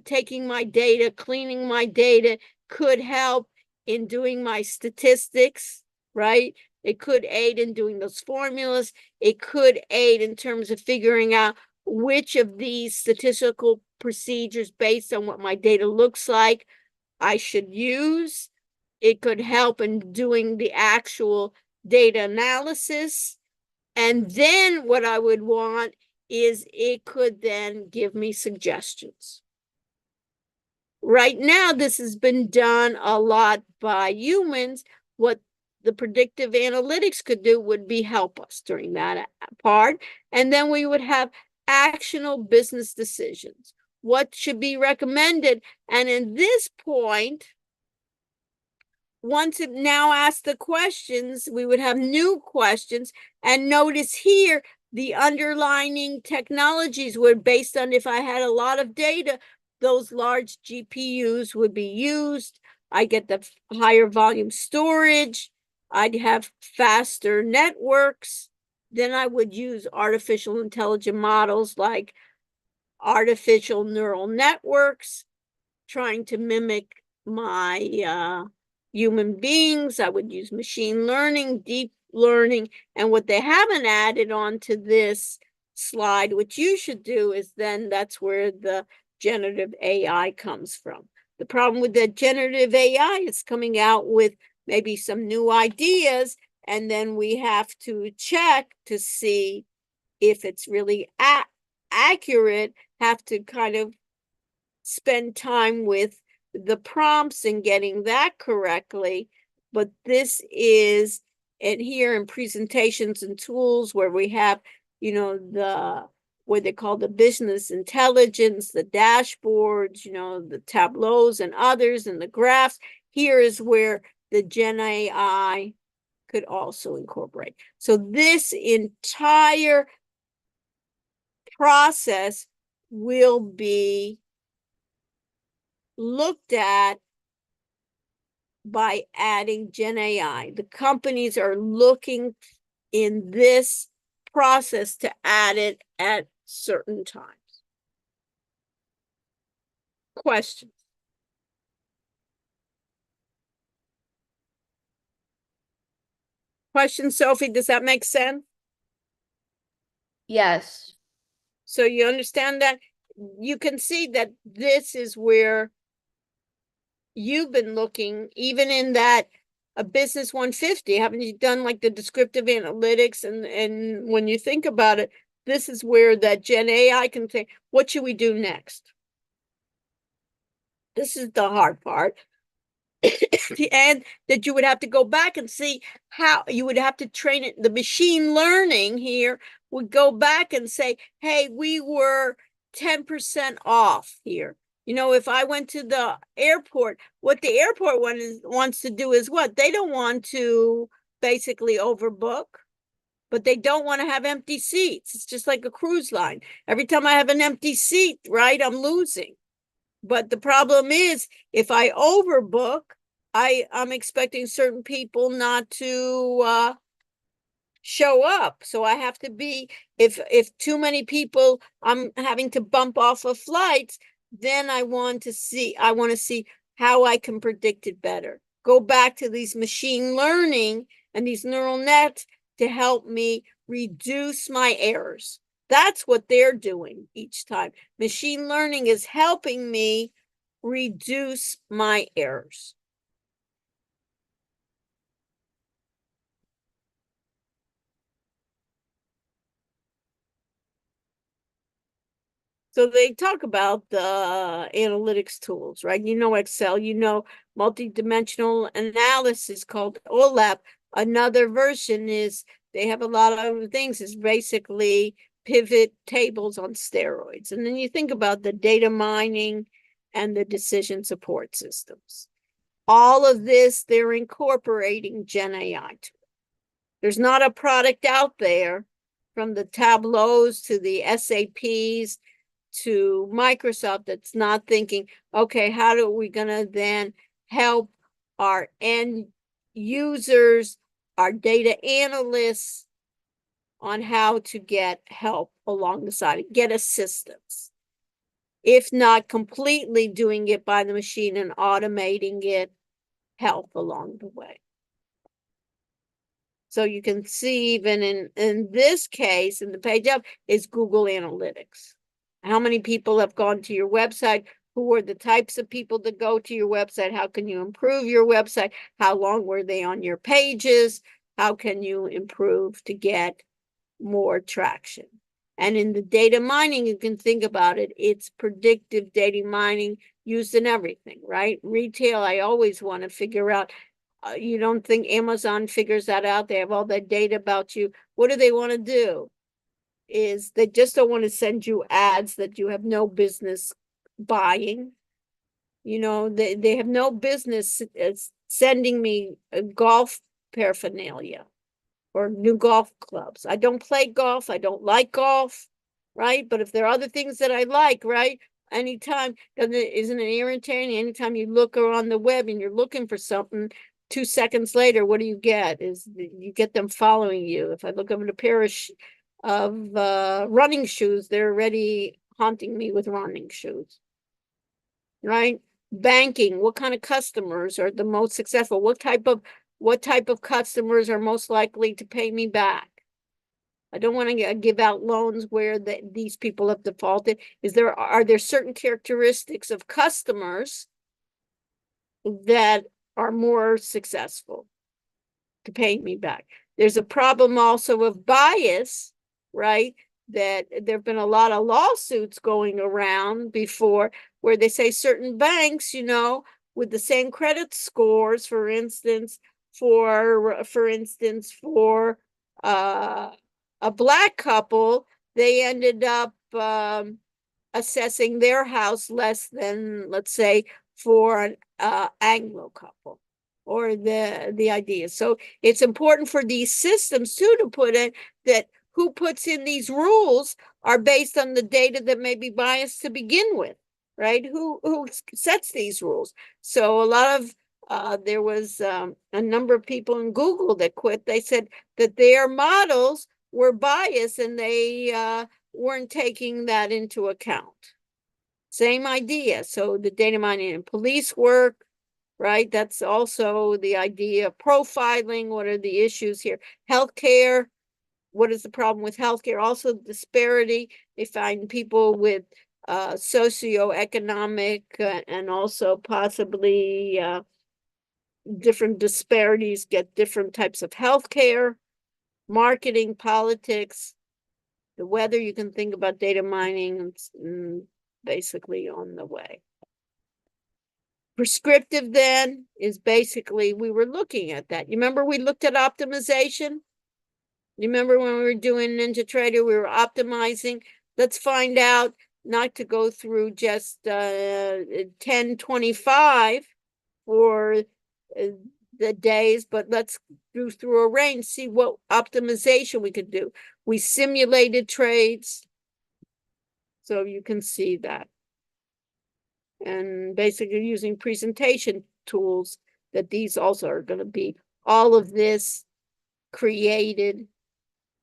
taking my data, cleaning my data, could help in doing my statistics, right? It could aid in doing those formulas. It could aid in terms of figuring out which of these statistical procedures based on what my data looks like I should use. It could help in doing the actual data analysis. And then what I would want is it could then give me suggestions. Right now, this has been done a lot by humans. What the predictive analytics could do would be help us during that part. And then we would have actionable business decisions. What should be recommended? And in this point, once it now asks the questions, we would have new questions. And notice here, the underlying technologies were based on if I had a lot of data, those large GPUs would be used. I get the higher volume storage. I'd have faster networks. Then I would use artificial intelligence models like artificial neural networks, trying to mimic my human beings. I would use machine learning, deep learning. And what they haven't added on to this slide, which you should do, is then that's where the generative AI comes from. The problem with the generative AI is coming out with maybe some new ideas, and then we have to check to see if it's really accurate, have to kind of spend time with the prompts and getting that correctly. But this is, and here in presentations and tools where we have, what they call the business intelligence, the dashboards, the tableaus and others, and the graphs. Here is where the Gen AI could also incorporate. So this entire process will be looked at by adding Gen AI. The companies are looking in this process to add it at certain times. Questions? Questions, Sophie? Does that make sense? Yes. So you understand that? You can see that this is where you've been looking, even in that a business 150, haven't you done like the descriptive analytics? And when you think about it, this is where that Gen AI can say, what should we do next? This is the hard part. And that you would have to go back and see how you would have to train it. The machine learning here would go back and say, hey, we were 10% off here. You know, if I went to the airport, what the airport wants to do is what? They don't want to basically overbook, but they don't want to have empty seats. It's just like a cruise line. Every time I have an empty seat, right, I'm losing. But the problem is, if I overbook, I'm expecting certain people not to show up. So I have to be, if too many people, I'm having to bump off of flights, then I want to see how I can predict it better. Go back to these machine learning and these neural nets to help me reduce my errors. That's what they're doing each time. Machine learning is helping me reduce my errors. So they talk about the analytics tools, right? You know Excel, you know multidimensional analysis called OLAP. Another version is they have a lot of things. It's basically pivot tables on steroids. And then you think about the data mining and the decision support systems. All of this, they're incorporating Gen AI to it. There's not a product out there, from the Tableaus to the SAPs to Microsoft, that's not thinking, okay, how are we going to then help our end users, our data analysts, on how to get help along the side, get assistance. If not completely doing it by the machine and automating it, help along the way. So you can see, even in this case, in the page up, is Google Analytics. How many people have gone to your website? Who are the types of people that go to your website? How can you improve your website? How long were they on your pages? How can you improve to get more traction? And in the data mining, you can think about it. It's predictive data mining used in everything, right? Retail, I always want to figure out, you don't think Amazon figures that out? They have all that data about you. What do they want to do? Is they just don't want to send you ads that you have no business buying. You know, they have no business sending me a golf paraphernalia or new golf clubs. I don't play golf. I don't like golf, right? But if there are other things that I like, right? Anytime, isn't it irritating? Anytime you look on the web and you're looking for something, 2 seconds later, what do you get? Is you get them following you. If I look up at a pair of running shoes, they're already haunting me with running shoes, right? Banking, what kind of customers are the most successful? What type of customers are most likely to pay me back? I don't want to give out loans where these people have defaulted. Are there certain characteristics of customers that are more successful to pay me back? There's a problem also of bias, right? That there have been a lot of lawsuits going around before where they say certain banks, you know, with the same credit scores, for instance, for a Black couple, they ended up assessing their house less than, let's say, for an Anglo couple, or the idea. So it's important for these systems too to put in that who puts in these rules are based on the data that may be biased to begin with, right? Who sets these rules? So a lot of there was a number of people in Google that quit. They said that their models were biased and they weren't taking that into account. Same idea. So the data mining and police work, right? That's also the idea of profiling. What are the issues here? Healthcare. What is the problem with healthcare? Also disparity. They find people with socioeconomic and also possibly different disparities get different types of healthcare. Marketing, politics, the weather. You can think about data mining basically on the way. Prescriptive then is basically, we were looking at that. You remember we looked at optimization? You remember when we were doing NinjaTrader, we were optimizing. Let's find out not to go through just 1025 for the days, but let's do through a range, see what optimization we could do. We simulated trades, so you can see that. And basically using presentation tools, that these also are going to be all of this created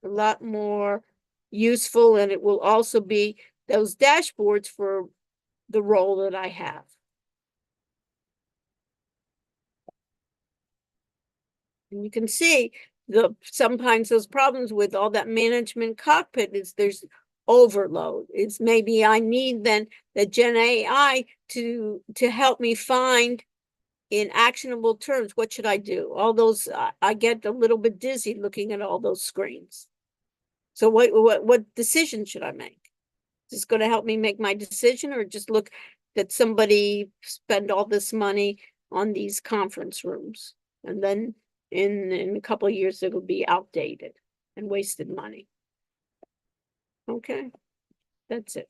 a lot more useful, and it will also be those dashboards for the role that I have. And you can see sometimes those problems with all that management cockpit is there's overload. It's maybe I need then the Gen AI to help me find in actionable terms, what should I do? All those, I get a little bit dizzy looking at all those screens. So what decision should I make? Is this going to help me make my decision, or just look that somebody spend all this money on these conference rooms, and then in a couple of years it'll be outdated and wasted money? Okay, that's it.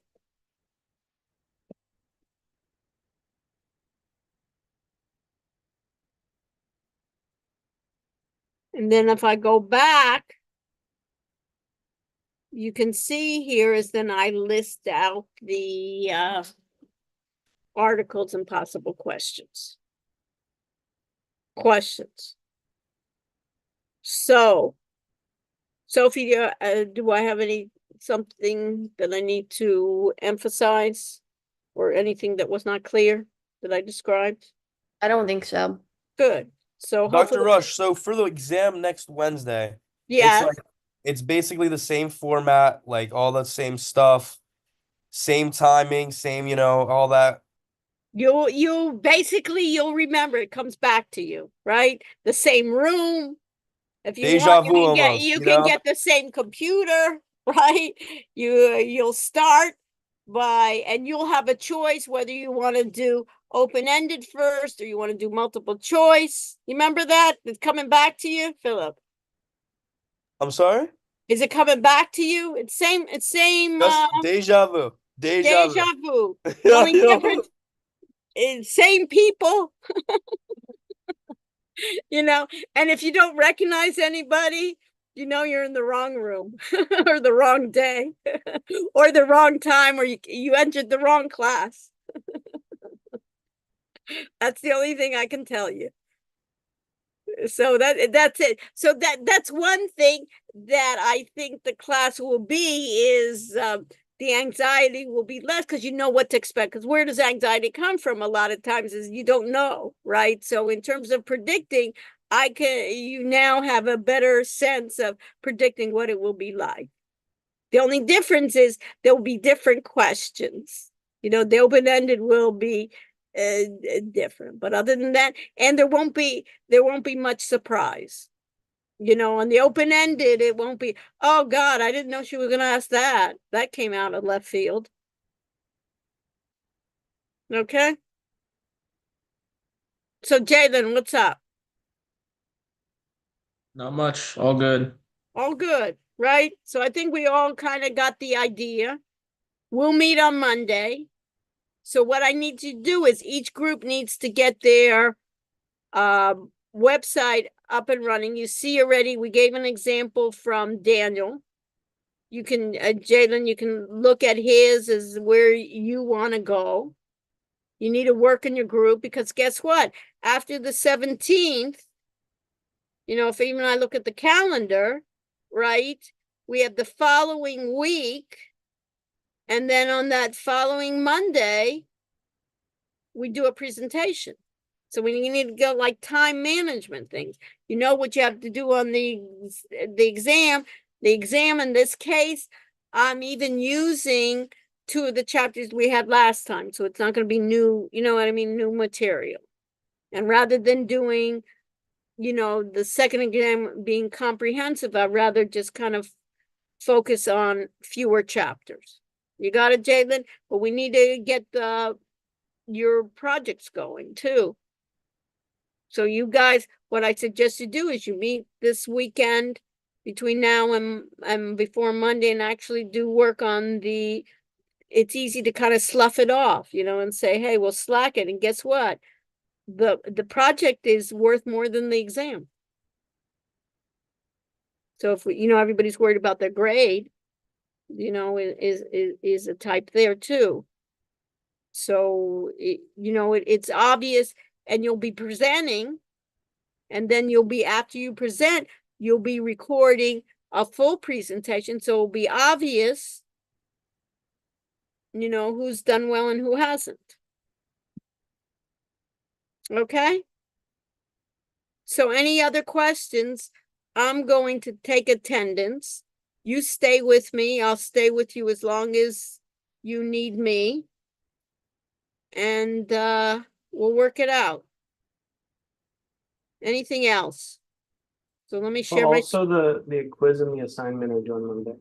And then if I go back, you can see here is then I list out the articles and possible questions. So, Sophie, do I have something that I need to emphasize, or anything that was not clear that I described? I don't think so. Good. So Dr. hopefully, Rush, so for the exam next Wednesday, yeah, it's basically the same format, like all the same stuff, same timing, same, all that. you'll remember, it comes back to you, right? The same room. If you Deja want, vu almost, you can get the same computer, right? You'll start and you'll have a choice whether you want to do open-ended first or you want to do multiple choice. You remember that? It's coming back to you, Philip. I'm sorry? Is it coming back to you? It's same, Just deja vu. Deja vu. deja vu. The only difference is same people. And if you don't recognize anybody, you're in the wrong room or the wrong day or the wrong time, or you entered the wrong class. That's the only thing I can tell you. So that's it. So that's one thing that I think the class will be is the anxiety will be less, because you know what to expect. Because where does anxiety come from? A lot of times is you don't know, right? So in terms of predicting, you now have a better sense of predicting what it will be like. The only difference is there will be different questions. The open-ended will be different, but other than that, and there won't be much surprise. On the open-ended, it won't be, oh God, I didn't know she was going to ask that. That came out of left field. Okay. So Jalen, what's up? Not much. All good. All good, right? So I think we all kind of got the idea. We'll meet on Monday. So what I need to do is each group needs to get their website up and running. You see already, we gave an example from Daniel. You can, Jalen, you can look at his as where you want to go. You need to work in your group, because guess what? After the 17th, if even I look at the calendar, right? We have the following week. And then on that following Monday, we do a presentation. So we need to go like time management things. You know what you have to do on the exam. The exam in this case, I'm even using 2 of the chapters we had last time. So it's not going to be new, new material. And rather than doing, the second exam being comprehensive, I'd rather just kind of focus on fewer chapters. You got it, Jalen? But we need to get your projects going too. So you guys, what I suggest you do is you meet this weekend between now and before Monday, and actually do work on the it's easy to kind of slough it off, and say, hey, we'll slack it. And guess what? The project is worth more than the exam. So if everybody's worried about their grade, is a type there too. So it's obvious, and you'll be presenting, and then after you present, you'll be recording a full presentation, so it'll be obvious, who's done well and who hasn't. Okay? So any other questions? I'm going to take attendance. You stay with me. I'll stay with you as long as you need me. And we'll work it out. Anything else? So let me share my. Also, the quiz and the assignment are due on Monday.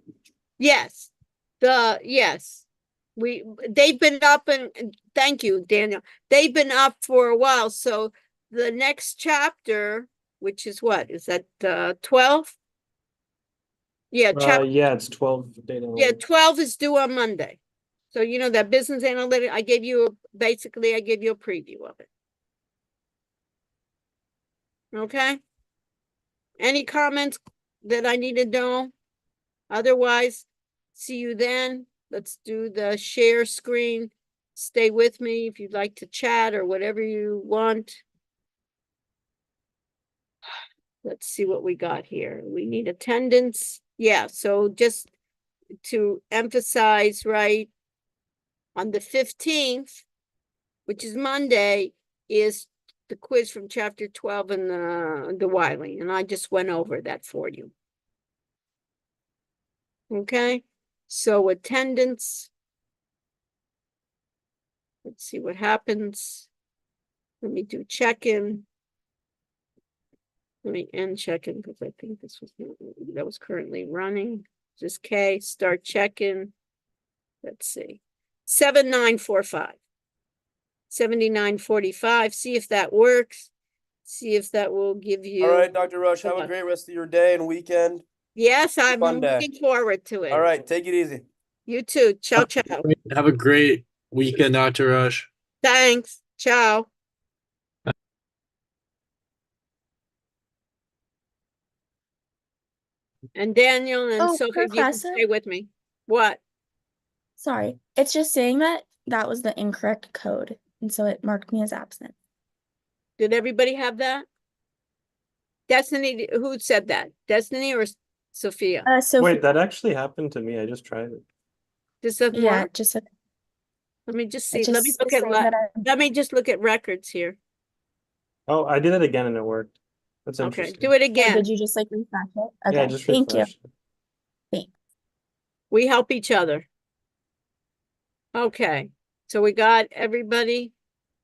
Yes, yes. They've been up, and thank you, Daniel. They've been up for a while. So the next chapter, which is what? Is that 12? Yeah, Yeah, it's 12 data. yeah, analytics. 12 is due on Monday. So that business analytic, I gave you a preview of it. Okay? Any comments that I need to know? Otherwise, see you then. Let's do the share screen. Stay with me if you'd like to chat or whatever you want. Let's see what we got here. We need attendance. Yeah, so just to emphasize, right, on the 15th, which is Monday, is the quiz from chapter 12 and the Wiley. And I just went over that for you. Okay, so attendance. Let's see what happens. Let me do check-in. Let me end check-in because I think that was currently running. Just K, start check-in. Let's see. 7945. 7945. See if that works. See if that will give you. All right, Dr. Rush, have a great rest of your day and weekend. Yes, I'm fun day. looking forward to it. All right, take it easy. You too. Ciao, ciao. Have a great weekend, Dr. Rush. Thanks. Ciao. And Daniel and Oh, Sophie, you can Professor? stay with me. What? Sorry, it's just saying that that was the incorrect code, and so it marked me as absent. Did everybody have that? Destiny, who said that? Destiny or Sophia? So Wait, that actually happened to me. I just tried it. This doesn't yeah, work? just Let me just see. it Let me just look is at saying that I let me just look at records here. Oh, I did it again and it worked. That's Okay, interesting. do it oh, again. did you just like refresh it? Okay, Yeah, just thank you. refresh. Thanks. We help each other. Okay, so we got everybody.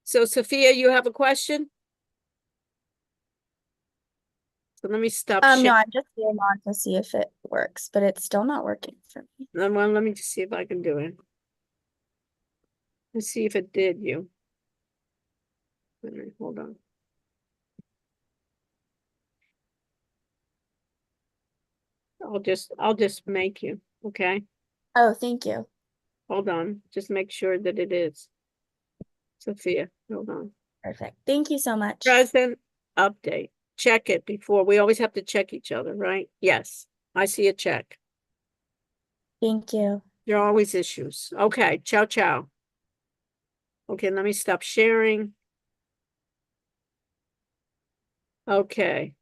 So Sophia, you have a question? So let me stop No, sharing. I'm just going on to see if it works, but it's still not working for me. Well, let me just see if I can do it. Let's see if it did you. All right, hold on. I'll just make you, okay? Oh, thank you. Hold on, just make sure that it is. Sophia, hold on. Perfect. Thank you so much. Present update. Check it before. We always have to check each other, right? Yes, I see a check. Thank you. There are always issues. Okay, ciao, ciao. Okay, let me stop sharing. Okay,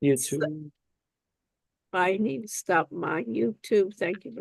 YouTube. I need to stop my YouTube. Thank you very much.